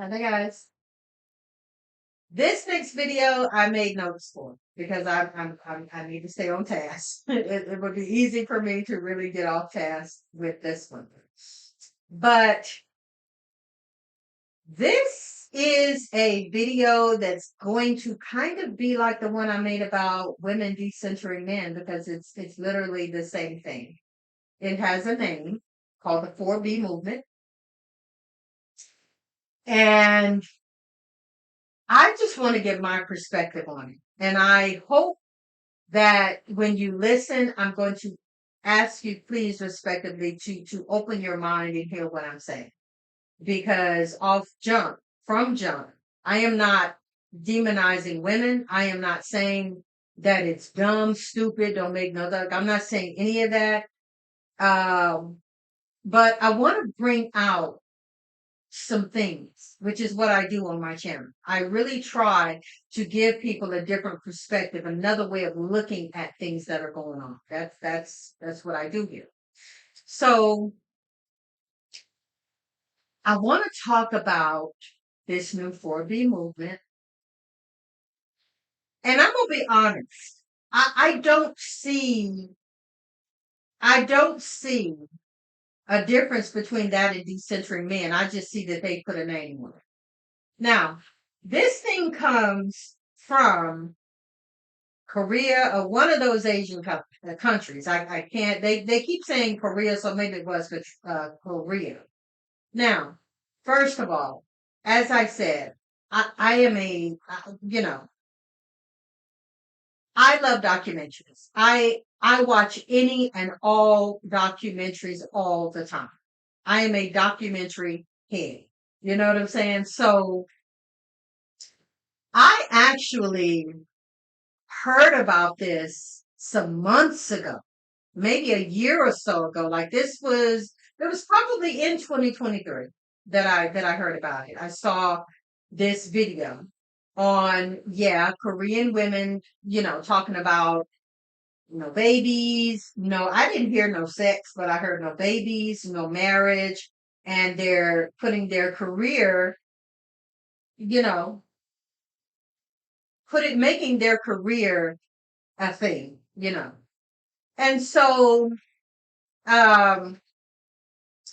Hi guys. This next video I made notes for because I need to stay on task. It would be easy for me to really get off task with this one. But this is a video that's going to kind of be like the one I made about women decentering men because it's literally the same thing. It has a name called the 4B movement. And I just want to give my perspective on it. And I hope that when you listen, I'm going to ask you, please, respectively, to open your mind and hear what I'm saying. Because from jump, I am not demonizing women. I am not saying that it's dumb, stupid, don't make no. I'm not saying any of that. Um, but I want to bring out some things, which is what I do on my channel. I really try to give people a different perspective, another way of looking at things that are going on. That's what I do here. So I want to talk about this new 4B movement. And I'm gonna be honest. I don't see a difference between that and decentering men. I just see that they put a name on it. Now, this thing comes from Korea or one of those Asian countries. I can't, they keep saying Korea, so maybe it was Korea. Now, first of all, as I said, I am you know, I love documentaries. I watch any and all documentaries all the time. I am a documentary head. You know what I'm saying? So I actually heard about this some months ago, maybe a year or so ago. Like it was probably in 2023 that I heard about it. I saw this video on, yeah, Korean women, talking about no babies, no, I didn't hear no sex, but I heard no babies, no marriage, and they're putting their career, you know, making their career a thing. And so um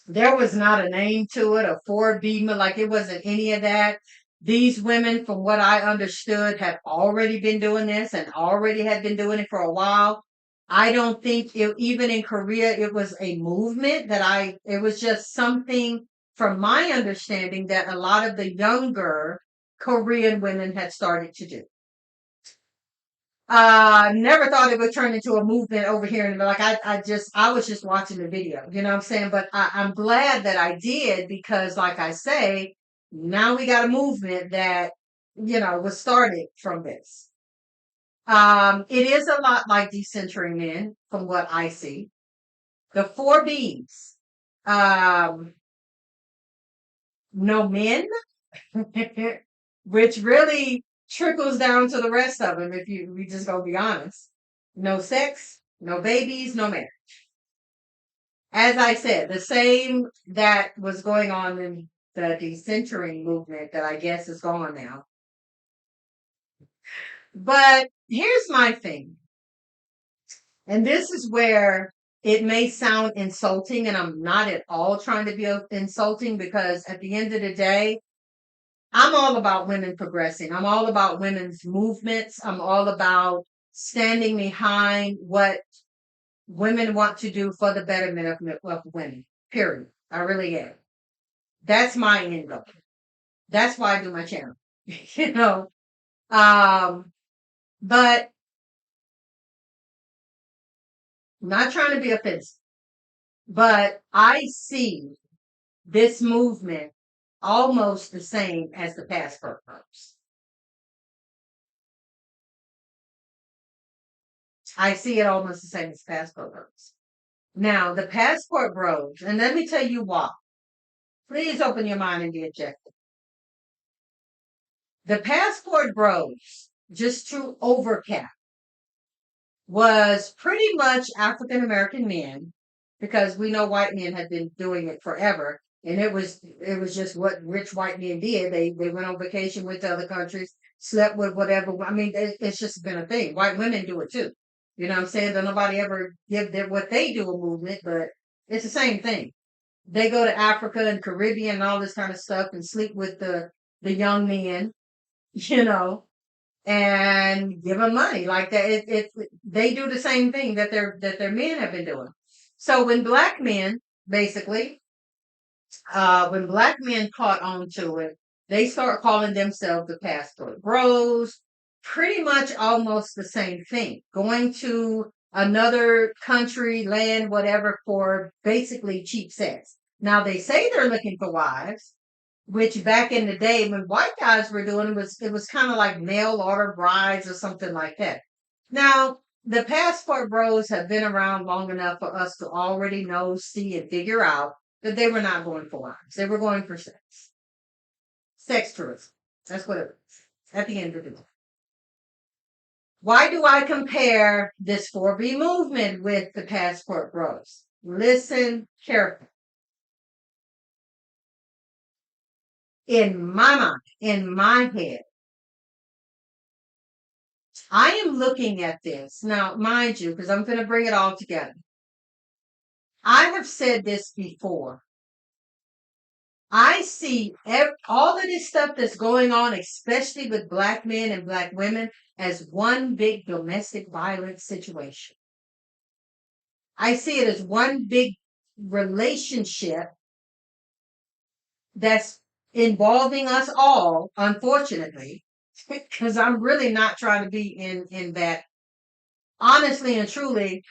there was not a name to it, a 4B, like it wasn't any of that. These women, from what I understood, had already been doing this and already had been doing it for a while. I don't think even in Korea, it was a movement it was just something from my understanding that a lot of the younger Korean women had started to do. Never thought it would turn into a movement over here. And like, I was just watching the video, you know what I'm saying? But I'm glad that I did because, like I say, now we got a movement that, was started from this. It is a lot like decentering men from what I see. The 4Bs, um, no men, which really trickles down to the rest of them if we just gonna be honest. No sex, no babies, no marriage. As I said, the same that was going on in the decentering movement that I guess is gone now. But here's my thing, and this is where it may sound insulting, and I'm not at all trying to be insulting because at the end of the day, I'm all about women progressing. I'm all about women's movements. I'm all about standing behind what women want to do for the betterment of women, period. I really am. That's my end goal. That's why I do my channel. you know, um, but I'm not trying to be offensive, but I see this movement almost the same as the passport bros. I see it almost the same as passport bros. Now, the passport bros, and let me tell you why. Please open your mind and be objective. The passport bros, just to overcap, was pretty much African American men because we know white men had been doing it forever. And it was it was just what rich white men did. They went on vacation, went to other countries, slept with whatever. I mean, it's just been a thing. White women do it too. You know what I'm saying? Don't nobody ever give them what they do a movement, but it's the same thing. They go to Africa and Caribbean and all this kind of stuff and sleep with the young men, you know, and give them money like that. They do the same thing that their men have been doing. So when black men caught on to it, they start calling themselves the passport bros. Pretty much almost the same thing. Going to another country, land, whatever, for basically cheap sex. Now they say they're looking for wives, which back in the day when white guys were doing it was kind of like mail order brides or something like that. Now the passport bros have been around long enough for us to already know, see, and figure out that they were not going for wives. They were going for sex. Sex tourism. That's what it was at the end of the day. Why do I compare this 4B movement with the passport bros? Listen carefully. In my mind, in my head, I am looking at this. Now, mind you, because I'm going to bring it all together. I have said this before. I see all of this stuff that's going on, especially with black men and black women, as one big domestic violence situation. I see it as one big relationship that's involving us all, unfortunately, because I'm really not trying to be in that. Honestly and truly,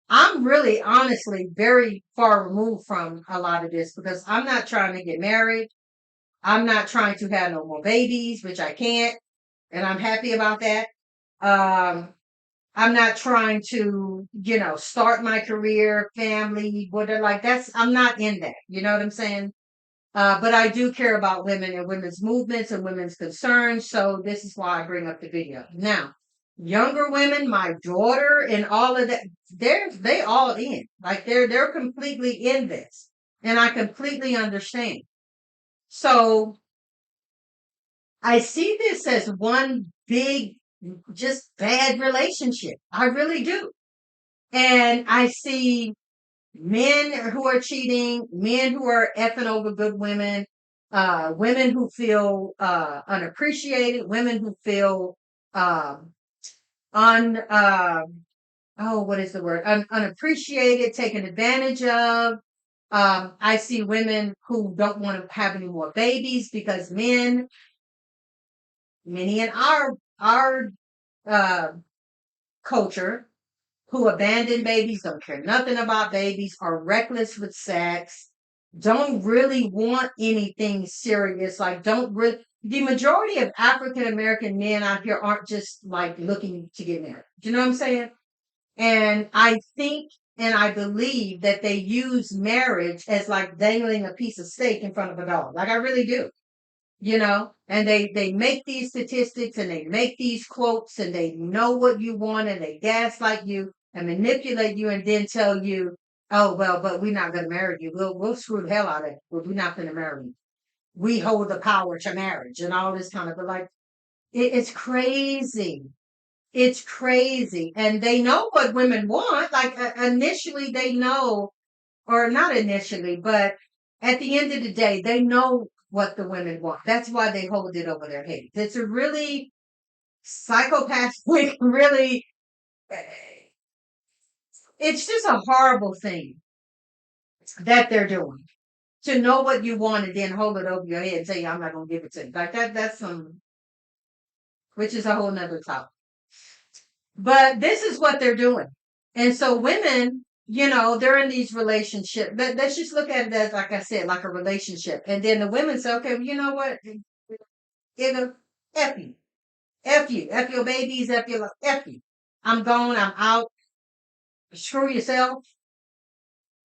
I'm really honestly very far removed from a lot of this because I'm not trying to get married. I'm not trying to have no more babies, which I can't, and I'm happy about that. Um, I'm not trying to, start my career, family, whatever. Like I'm not in that. You know what I'm saying? But I do care about women and women's movements and women's concerns. So this is why I bring up the video. Now, younger women, my daughter and all of that, they all in. Like they're completely in this. And I completely understand. So I see this as one big, just bad relationship. I really do. And I see men who are cheating, men who are effing over good women, women who feel unappreciated, women who feel um, un what is the word? Unappreciated, taken advantage of. I see women who don't want to have any more babies because many in our uh, culture, who abandon babies, don't care nothing about babies, are reckless with sex, don't really want anything serious. Like, don't really. The majority of African American men out here aren't just like looking to get married. Do you know what I'm saying? And I think and I believe that they use marriage as like dangling a piece of steak in front of a dog. Like, I really do. And they make these statistics and they make these quotes and they know what you want and they gaslight you and manipulate you and then tell you, oh well, but we're not going to marry you. We'll screw the hell out of it, but we're not going to marry you. We hold the power to marriage and all this kind of. But like, it's crazy. It's crazy, and they know what women want. Like, initially, they know, or not initially, but at the end of the day, they know what the women want. That's why they hold it over their heads. It's a really psychopathic, really, eh, it's just a horrible thing that they're doing. To know what you want and then hold it over your head and say, I'm not going to give it to you. Like that's which is a whole nother topic. But this is what they're doing. And so women, they're in these relationships. Let's just look at it as, like I said, like a relationship. And then the women say, okay, well, you know what? F you. F you. F your babies. F you. I'm gone. I'm out. Screw yourself.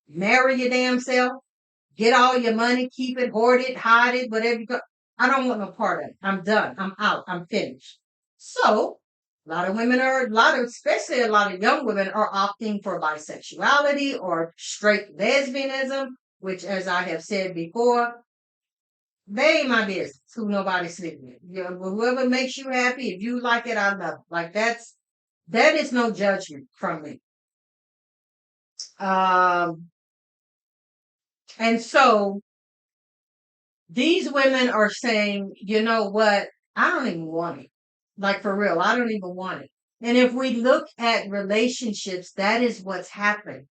Marry your damn self. Get all your money. Keep it, hoard it, hide it, whatever you got. I don't want no part of it. I'm done. I'm out. I'm finished. So especially a lot of young women are opting for bisexuality or straight lesbianism, which, as I have said before, They ain't my business who nobody sleep with. You know, whoever makes you happy, if you like it, I love it. Like that is no judgment from me. Um, and so these women are saying, you know what? I don't even want it. Like for real, I don't even want it. And if we look at relationships, that is what's happened.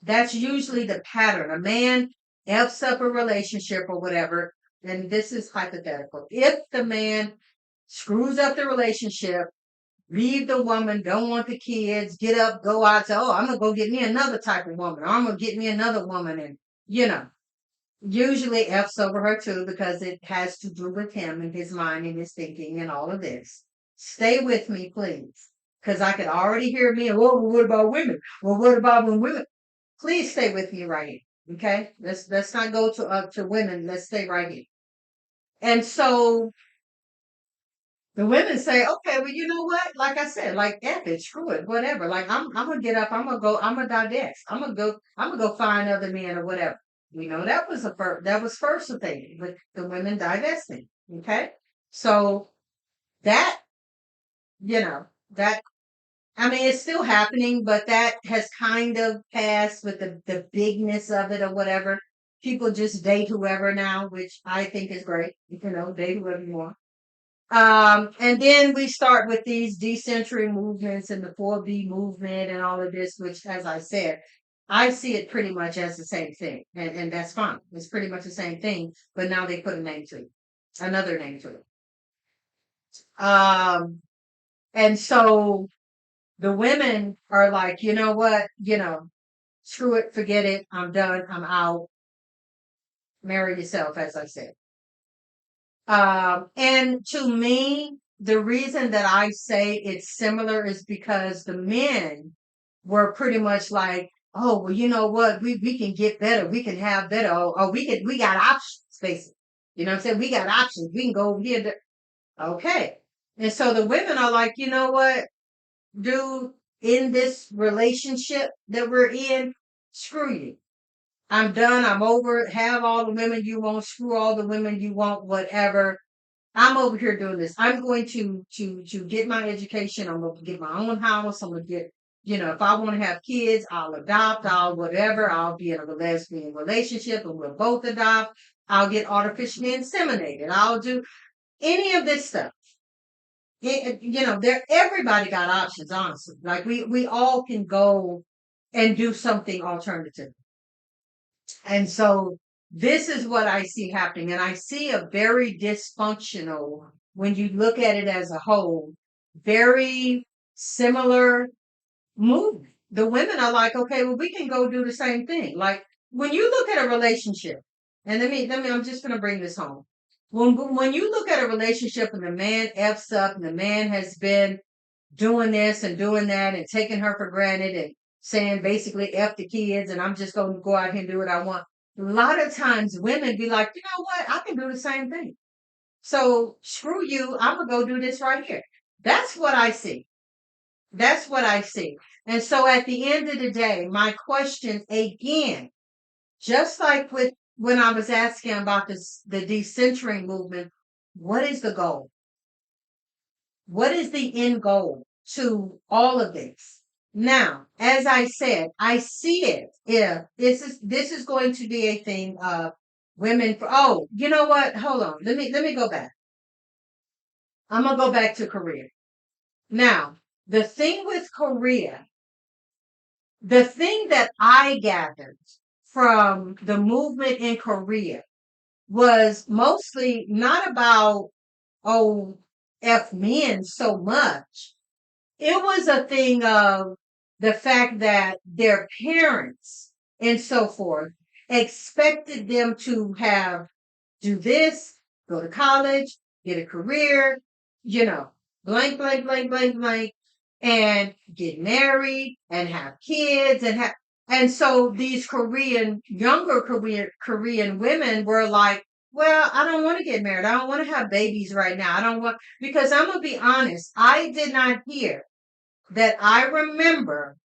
That's usually the pattern. A man F's up a relationship or whatever, and this is hypothetical. If the man screws up the relationship, leave the woman, don't want the kids, get up, go out, say, oh, I'm gonna go get me another type of woman, or I'm gonna get me another woman, and you know, usually F's over her too because it has to do with him and his mind and his thinking and all of this. Stay with me, please. Because I could already hear me, well, what about women? Well, what about when women? Please stay with me right here. Okay? Let's not go to women. Let's stay right here. And so the women say, okay, well, you know what? Like I said, like F it, screw it, whatever. Like I'm gonna get up, I'm gonna digest. I'm gonna go find other men or whatever. We know that was first thing with the women divesting. Okay. So that, you know, that I mean it's still happening, but that has kind of passed with the bigness of it or whatever. People just date whoever now, which I think is great. You know, date whoever you want. And then we start with these decentering movements and the 4B movement and all of this, which, as I said, I see it pretty much as the same thing. And that's fine. It's pretty much the same thing, but now they put a name to it, another name to it. Um, and so the women are like, you know what? You know, screw it, forget it. I'm done. I'm out. Marry yourself, as I said. And to me, the reason that I say it's similar is because the men were pretty much like, oh, well, you know what? We can get better. We can have better. Or we got options, basically. You know what I'm saying? We got options. We can go here. Okay. And so the women are like, you know what, dude, in this relationship that we're in, screw you. I'm done. I'm over it. Have all the women you want. Screw all the women you want. Whatever. I'm over here doing this. I'm going to get my education. I'm going to get my own house. I'm going to get, you know, if I want to have kids, I'll adopt. I'll whatever. I'll be in a lesbian relationship and we'll both adopt. I'll get artificially inseminated. I'll do any of this stuff. You know, there everybody got options. Honestly, like we all can go and do something alternative. And so this is what I see happening. And I see a very dysfunctional, when you look at it as a whole, very similar movement. The women are like, okay, well, we can go do the same thing. Like when you look at a relationship, and I'm just going to bring this home. When you look at a relationship and the man F's up and the man has been doing this and doing that and taking her for granted and saying basically F the kids and I'm just going to go out here and do what I want. A lot of times women be like, you know what? I can do the same thing. So screw you. I'm going to go do this right here. That's what I see. That's what I see. And so at the end of the day, my question again, just like with when I was asking about this, the decentering movement, what is the goal? What is the end goal to all of this? Now, as I said, I see it. Yeah, this is going to be a thing of women for oh, you know what? Hold on. Let me go back. I'm gonna go back to Korea. Now, the thing with Korea, the thing that I gathered from the movement in Korea was mostly not about oh F men so much. It was a thing of the fact that their parents and so forth expected them to have do this, go to college, get a career, you know, blank, blank, blank, blank, blank, and get married and have kids and so these younger Korean women were like, well, I don't want to get married. I don't want to have babies right now. I don't want, because I'm going to be honest, I did not hear that I remember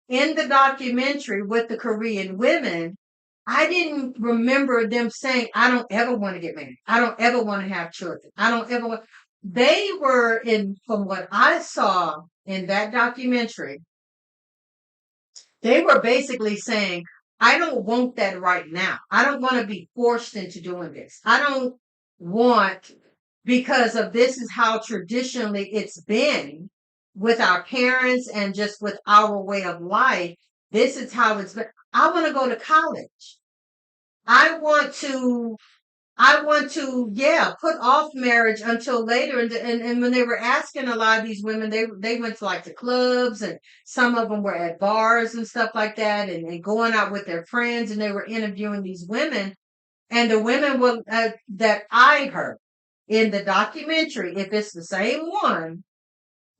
in the documentary with the Korean women I didn't remember them saying, I don't ever want to get married. I don't ever want to have children. I don't ever want. They were in, from what I saw in that documentary, they were basically saying, I don't want that right now. I don't want to be forced into doing this. I don't want, because of this is how traditionally it's been with our parents and just with our way of life. This is how it's been. I want to go to college. I want to yeah, put off marriage until later. And when they were asking a lot of these women, they went to like the clubs, and some of them were at bars and stuff like that, and going out with their friends, and they were interviewing these women. And the women were, that I heard in the documentary, if it's the same one,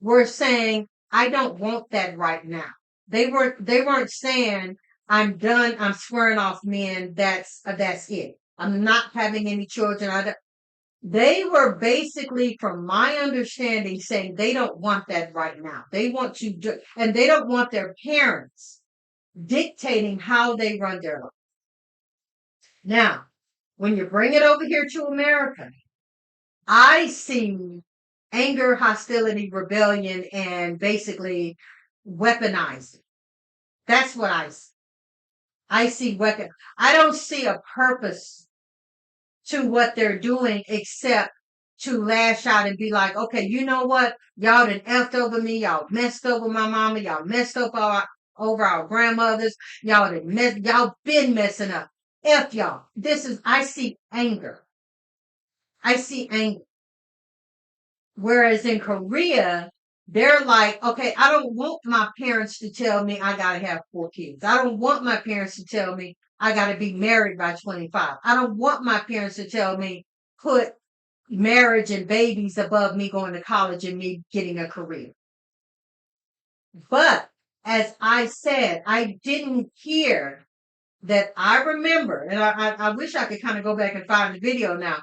were saying, I don't want that right now. They weren't saying, I'm done, I'm swearing off men, that's it. I'm not having any children. They were basically, from my understanding, saying they don't want that right now. They want to do, and they don't want their parents dictating how they run their life. Now, when you bring it over here to America, I see anger, hostility, rebellion, and basically weaponizing. That's what I see. I see weapon. I don't see a purpose to what they're doing except to lash out and be like, okay, you know what? Y'all done effed over me. Y'all messed over my mama. Y'all messed up over our grandmothers. Y'all been messing up. F y'all. I see anger. I see anger. Whereas in Korea, they're like, okay, I don't want my parents to tell me I gotta have 4 kids. I don't want my parents to tell me I gotta be married by 25. I don't want my parents to tell me put marriage and babies above me going to college and me getting a career. But as I said, I didn't hear that. I remember, and I wish I could kind of go back and find the video now.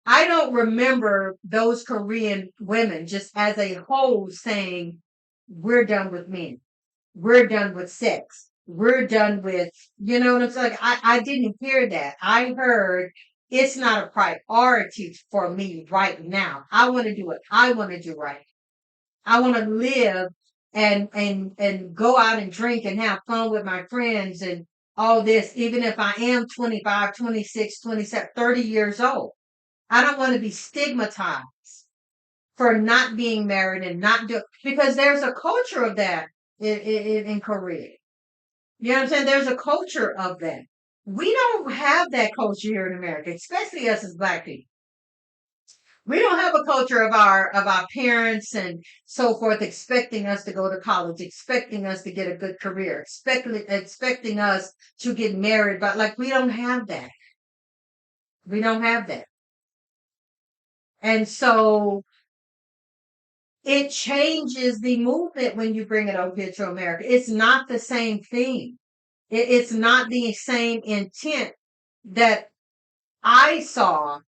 I don't remember those Korean women just as a whole saying, we're done with men. We're done with sex. We're done with, you know what I'm saying? Like, I didn't hear that. I heard it's not a priority for me right now. I want to do what I want to do right. I want to live and go out and drink and have fun with my friends and all this, even if I am 25, 26, 27, 30 years old. I don't want to be stigmatized for not being married and not do, because there's a culture of that in Korea. You know what I'm saying? There's a culture of that. We don't have that culture here in America, especially us as black people. We don't have a culture of our parents and so forth expecting us to go to college, expecting us to get a good career, expecting us to get married, but like we don't have that. We don't have that. And so it changes the movement when you bring it over here to America. It's not the same thing. It's not the same intent that I saw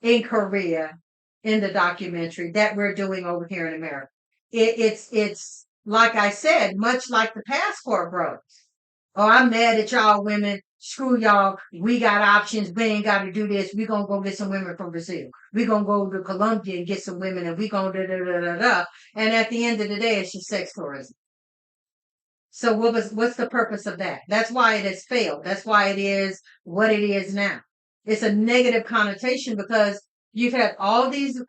in Korea in the documentary that we're doing over here in America. It's like I said, much like the passport bros. Oh, I'm mad at y'all women. Screw y'all. We got options. We ain't got to do this. We gonna go get some women from Brazil. We gonna go to Colombia and get some women, and we gonna da da da da da. And at the end of the day, it's just sex tourism. So what's the purpose of that? That's why it has failed. That's why it is what it is now. It's a negative connotation because you've had all these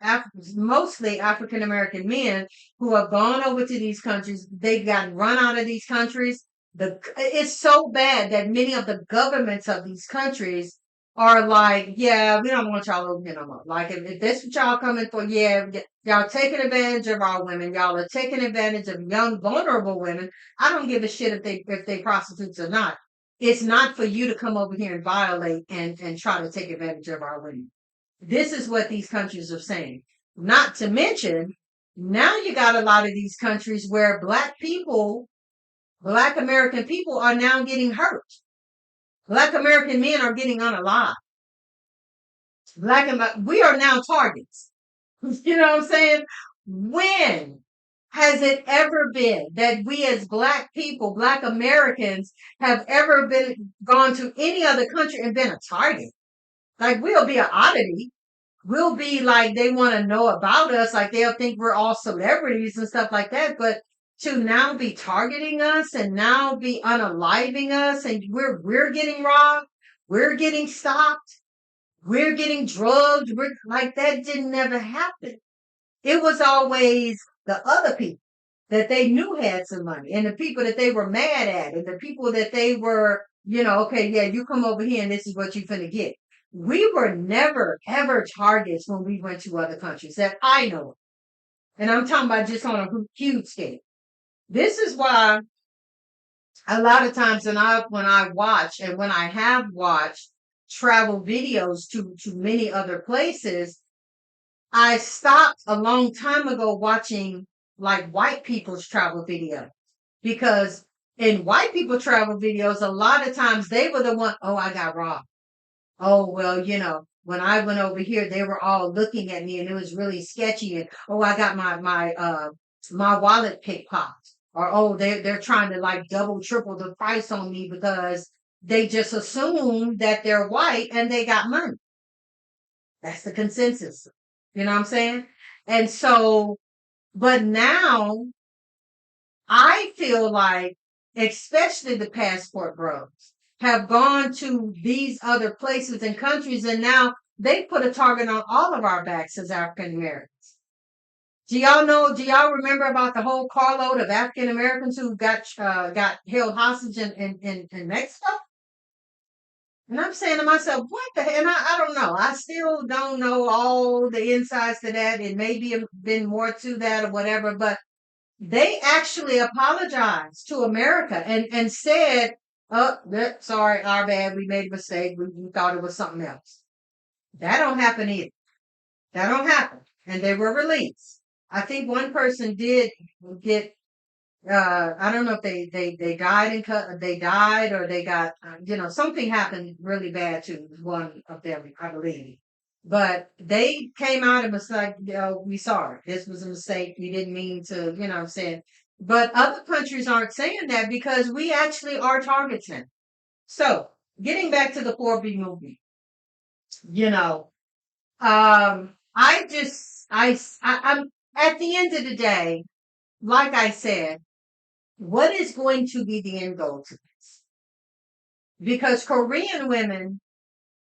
mostly African American men who have gone over to these countries. They've gotten run out of these countries. It's so bad that many of the governments of these countries are like, yeah, we don't want y'all over here no more. Like, if that's what y'all coming for, yeah, y'all taking advantage of our women. Y'all are taking advantage of young, vulnerable women. I don't give a shit if they prostitutes or not. It's not for you to come over here and violate and try to take advantage of our women. This is what these countries are saying. Not to mention, now you got a lot of these countries where black people, black American people are now getting hurt. Black American men are getting unalived. We are now targets. You know what I'm saying? When Has it ever been that we as Black people, Black Americans, have ever been gone to any other country and been a target? Like we'll be an oddity. We'll be like they want to know about us, like they'll think we're all celebrities and stuff like that. But to now be targeting us and now be unaliving us, and we're getting robbed, we're getting stopped, we're getting drugged, we're like that didn't never happen. It was always the other people that they knew had some money and the people that they were mad at and the people that they were, okay, yeah, you come over here and this is what you're finna get. We were never ever targets when we went to other countries that I know of. And I'm talking about just on a huge scale. This is why a lot of times when I watch and when I have watched travel videos to many other places, I stopped a long time ago watching like white people's travel videos because in white people travel videos, a lot of times they were the one, oh, I got robbed. Oh, well, when I went over here, they were all looking at me and it was really sketchy. And oh, I got my wallet pickpocket. Or oh, they're trying to like double, triple the price on me because they just assume that they're white and they got money. That's the consensus. You know what I'm saying? And so, but now I feel like, especially the passport bros have gone to these other places and countries, and now they put a target on all of our backs as African Americans. Do y'all know? Do y'all remember about the whole carload of African Americans who got held hostage in Mexico? And I'm saying to myself, what the hell? And I don't know. I still don't know all the insides to that. It may be been more to that or whatever, but they actually apologized to America and said, "Oh, sorry, our bad. We made a mistake. We thought it was something else." That don't happen either. That don't happen. And they were released. I think one person did get. I don't know if they died they died or they got something happened really bad to one of them, I believe. But they came out and was like, we sorry. This was a mistake. We didn't mean to, what I'm saying. But other countries aren't saying that because we actually are targets now. So getting back to the 4B movie, you know, I'm at the end of the day, like I said, what is going to be the end goal to this? Because Korean women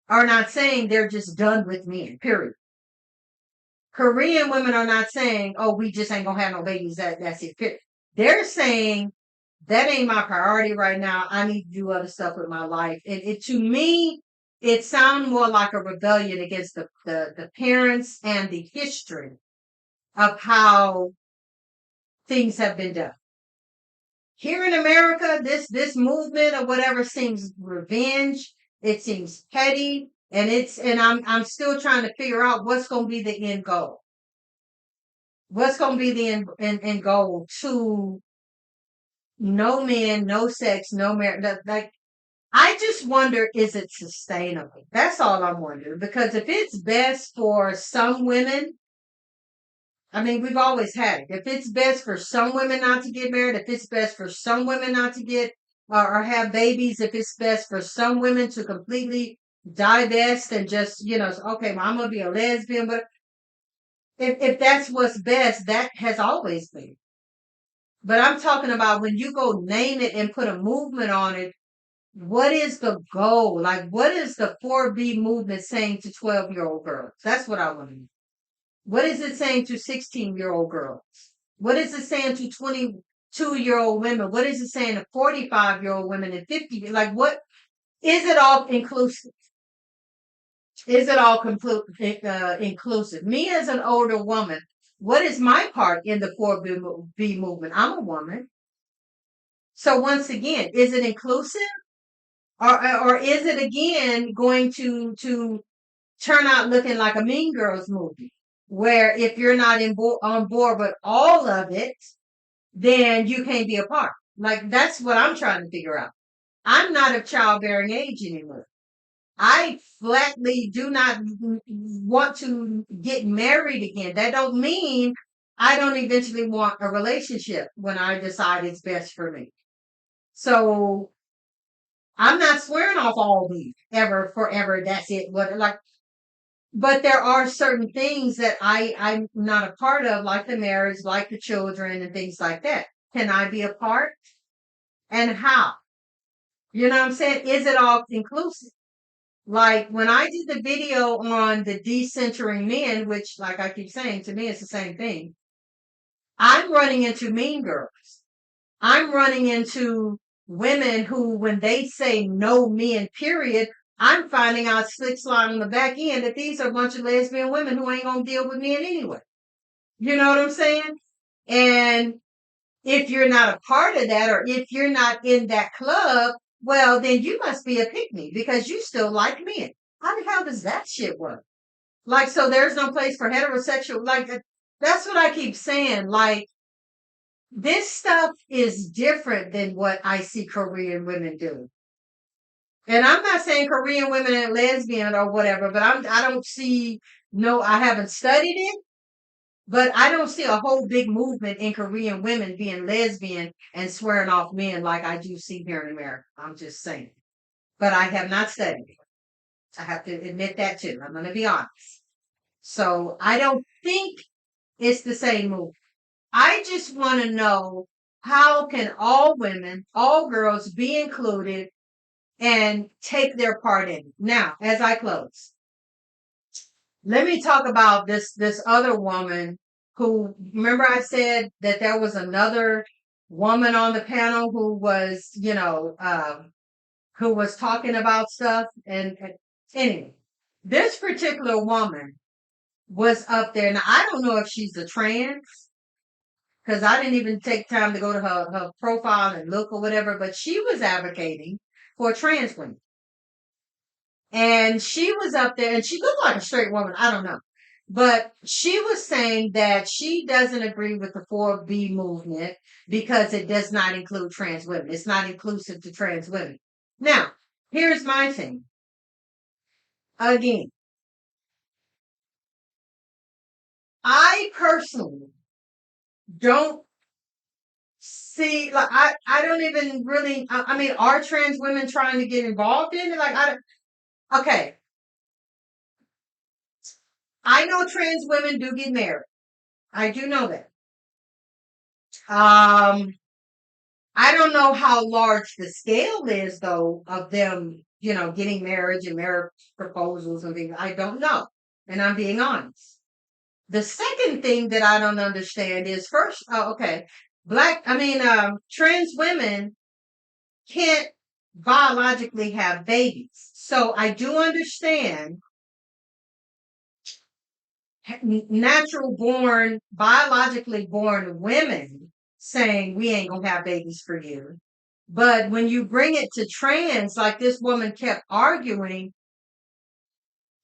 are not saying they're just done with men, period. Korean women are not saying, oh, we just ain't gonna have no babies. That's it. Period. They're saying that ain't my priority right now. I need to do other stuff with my life. It to me, it sounds more like a rebellion against the parents and the history of how things have been done. Here in America, this movement or whatever seems revenge. It seems petty, and I'm still trying to figure out what's going to be the end goal. What's going to be the end goal to no men, no sex, no marriage? Like I just wonder, is it sustainable? That's all I'm wondering. Because if it's best for some women, I mean, we've always had it. If it's best for some women not to get married, if it's best for some women not to get or have babies, if it's best for some women to completely divest and just, okay, well, I'm gonna be a lesbian, but if that's what's best, that has always been. But I'm talking about when you go name it and put a movement on it, what is the goal? Like, what is the 4B movement saying to 12-year-old girls? That's what I want to know. What is it saying to 16-year-old girls? What is it saying to 22-year-old women? What is it saying to 45-year-old women and 50? Like, what is it all inclusive? Is it all inclusive? Me as an older woman, what is my part in the 4B movement? I'm a woman. So once again, is it inclusive? Or is it again going to turn out looking like a Mean Girls movie, where if you're not on board with all of it, then you can't be a part. Like that's what I'm trying to figure out. I'm not of childbearing age anymore. I flatly do not want to get married again. That don't mean I don't eventually want a relationship when I decide it's best for me. So I'm not swearing off all these ever, forever. That's it. What like, but there are certain things that I'm not a part of, like the marriage, like the children, and things like that. Can I be a part? And how? You know what I'm saying? Is it all inclusive? Like when I did the video on the decentering men, which, like I keep saying, to me, it's the same thing. I'm running into mean girls. I'm running into women who, when they say no men, period, I'm finding out slick slide on the back end that these are a bunch of lesbian women who ain't gonna deal with men anyway. You know what I'm saying? And if you're not a part of that, or if you're not in that club, well, then you must be a pick me because you still like men. How the hell does that shit work? Like, so there's no place for heterosexual, like, that's what I keep saying. Like, this stuff is different than what I see Korean women do. And I'm not saying Korean women are lesbian or whatever, but I don't see, no, I haven't studied it, but I don't see a whole big movement in Korean women being lesbian and swearing off men like I do see here in America. I'm just saying. But I have not studied it. I have to admit that too. I'm going to be honest. So I don't think it's the same movement. I just want to know, how can all women, all girls be included and take their part in it? Now, as I close, let me talk about this other woman who, remember I said that there was another woman on the panel who was, who was talking about stuff. And anyway, this particular woman was up there. Now, I don't know if she's a trans, because I didn't even take time to go to her profile and look or whatever, but she was advocating for trans women. And she was up there and she looked like a straight woman. I don't know. But she was saying that she doesn't agree with the 4B movement because it does not include trans women. It's not inclusive to trans women. Now, here's my thing. Again, I personally don't see, like, I don't even really, I mean, are trans women trying to get involved in it? Like, okay, I know trans women do get married. I do know that. Um, I don't know how large the scale is though of them, getting marriage and marriage proposals and things. I don't know. And I'm being honest. The second thing that I don't understand is, first, okay, trans women can't biologically have babies. So I do understand natural born, biologically born women saying we ain't gonna have babies for you. But when you bring it to trans, like this woman kept arguing,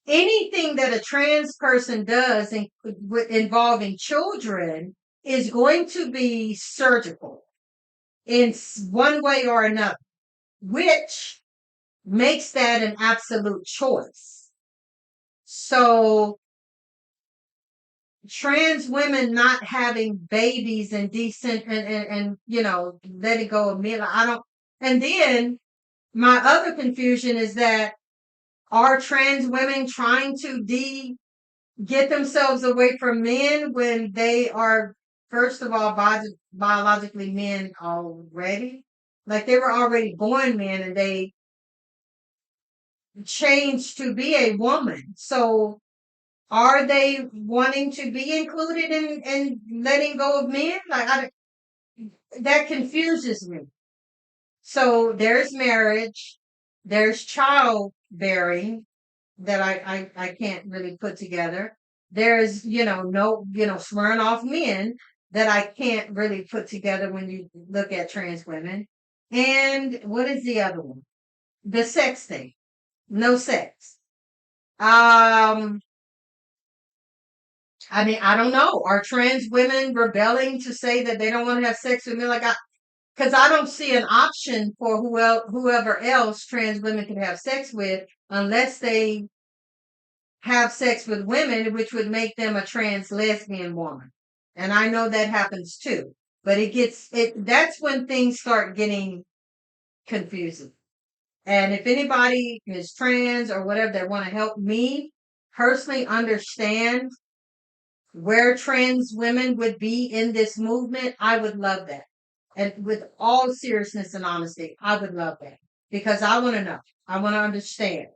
anything that a trans person does involving children is going to be surgical in one way or another, which makes that an absolute choice. So trans women not having babies and decent and letting go of men, I don't. And then my other confusion is that, are trans women trying to get themselves away from men when they are, first of all, biologically men already? Like, they were already born men and they changed to be a woman. So are they wanting to be included in letting go of men? Like, that confuses me. So there's marriage, there's childbearing that I can't really put together. There's, no, swearing off men that I can't really put together when you look at trans women. And what is the other one? The sex thing. No sex. Um, I mean, I don't know. Are trans women rebelling to say that they don't want to have sex with men? Like, because I don't see an option for whoever else trans women can have sex with, unless they have sex with women, which would make them a trans lesbian woman. And I know that happens too. But that's when things start getting confusing. And if anybody is trans or whatever that want to help me personally understand where trans women would be in this movement, I would love that. And with all seriousness and honesty, I would love that because I want to know. I want to understand.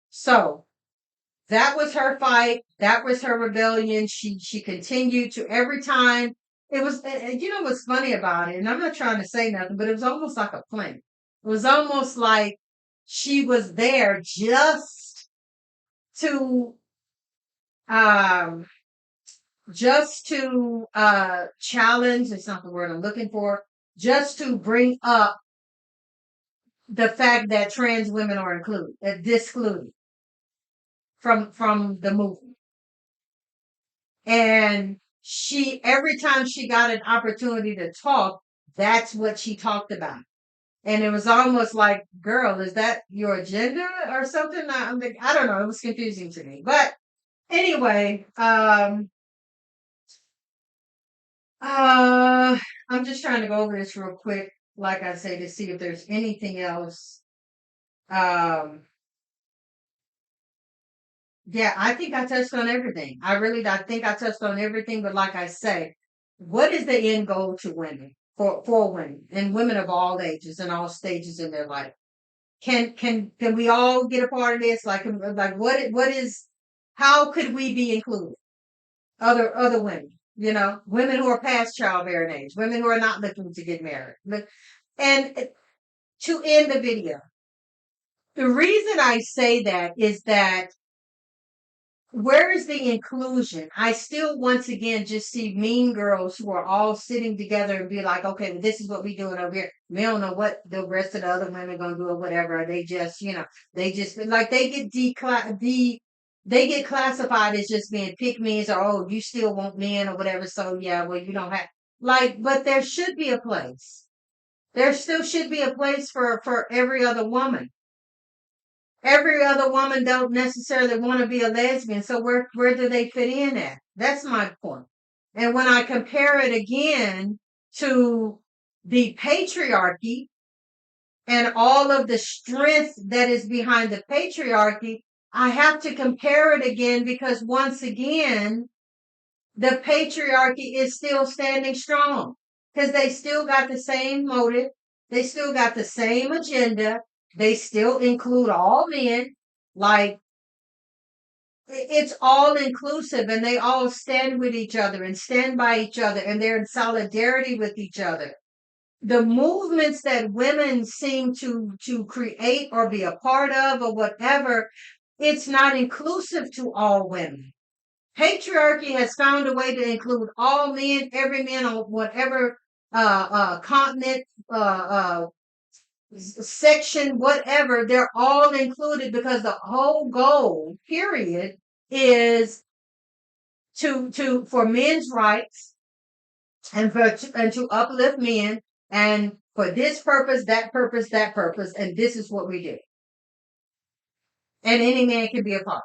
So that was her fight. That was her rebellion. She continued to every time. It was, and you know what's funny about it, and I'm not trying to say nothing, but it was almost like a plan. It was almost like she was there to um just to challenge, it's not the word I'm looking for, just to bring up the fact that trans women are included, discluded from the movement. And she, every time she got an opportunity to talk, that's what she talked about. And it was almost like, girl, is that your agenda or something? I'm like, I don't know. It was confusing to me. But anyway, I'm just trying to go over this real quick, like I say, to see if there's anything else. Um, yeah, I think I touched on everything. I think I touched on everything, but like I say, what is the end goal to women for women and women of all ages and all stages in their life? Can we all get a part of this? Like what is how could we be included? Other women, women who are past childbearing age, women who are not looking to get married. And to end the video, the reason I say that is that where is the inclusion? I still, once again, just see mean girls who are all sitting together and be like, okay, well, this is what we doing over here. We don't know what the rest of the other women gonna do or whatever. They just, they just like they get classified as just being pick me's or oh, you still want men or whatever. So yeah, well, you don't have but there should be a place. There still should be a place for every other woman. Every other woman don't necessarily want to be a lesbian. So where do they fit in at? That's my point. And when I compare it again to the patriarchy and all of the strength that is behind the patriarchy, I have to compare it again because once again, the patriarchy is still standing strong because they still got the same motive. They still got the same agenda. They still include all men. Like it's all inclusive and they all stand with each other and stand by each other and they're in solidarity with each other. The movements that women seem to create or be a part of or whatever, it's not inclusive to all women. Patriarchy has found a way to include all men, every man on whatever continent, section, whatever, they're all included because the whole goal, period, is for men's rights and to uplift men and for this purpose, that purpose, that purpose, and this is what we do. And any man can be a part.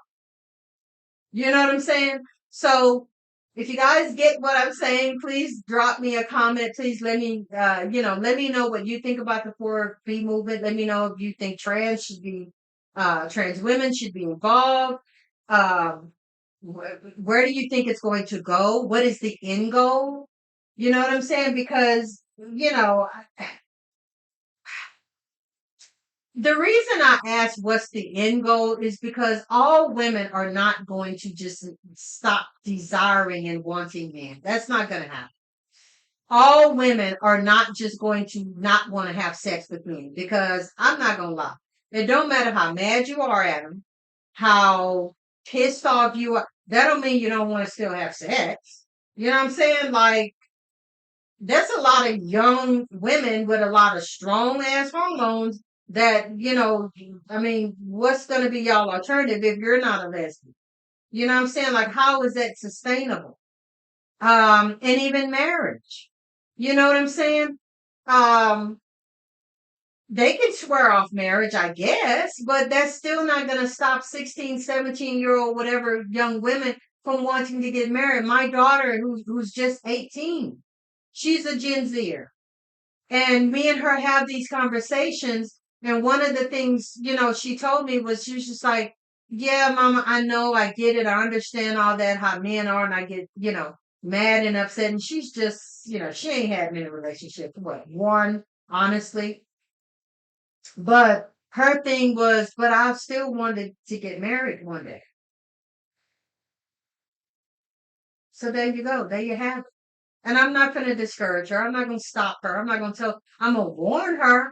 You know what I'm saying? So if you guys get what I'm saying, please drop me a comment. Please let me, let me know what you think about the 4B movement. Let me know if you think trans women should be involved. Um, where do you think it's going to go? What is the end goal? You know what I'm saying? Because, the reason I ask what's the end goal is because all women are not going to just stop desiring and wanting men. That's not going to happen. All women are not just going to not want to have sex with men because I'm not going to lie. It don't matter how mad you are at them, how pissed off you are. That don't mean you don't want to still have sex. You know what I'm saying? Like, there's a lot of young women with a lot of strong ass hormones that, I mean, what's going to be y'all alternative if you're not a lesbian? You know what I'm saying? Like, how is that sustainable? And even marriage. You know what I'm saying? Um, they can swear off marriage, I guess, but that's still not going to stop 16, 17-year-old, whatever young women from wanting to get married. My daughter, who's just 18, she's a Gen Zer. And me and her have these conversations. And one of the things, she told me was she was just like, yeah, mama, I know, I get it. I understand all that, how men are, and I get, mad and upset. And she's just, she ain't had many relationships. What, one, honestly. But her thing was, but I still wanted to get married one day. So there you go. There you have it. And I'm not going to discourage her. I'm not going to stop her. I'm not going to I'm going to warn her.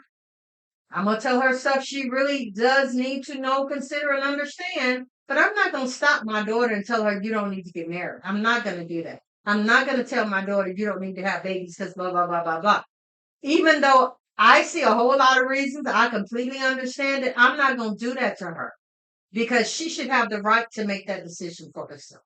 I'm going to tell her stuff she really does need to know, consider, and understand. But I'm not going to stop my daughter and tell her you don't need to get married. I'm not going to do that. I'm not going to tell my daughter you don't need to have babies because blah, blah, blah, blah, blah. Even though I see a whole lot of reasons, I completely understand it. I'm not going to do that to her because she should have the right to make that decision for herself.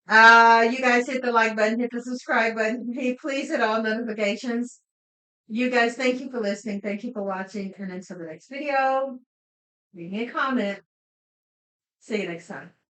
You guys hit the like button, hit the subscribe button. Hey, please hit all notifications. You guys, thank you for listening. Thank you for watching. And until the next video, leave me a comment. See you next time.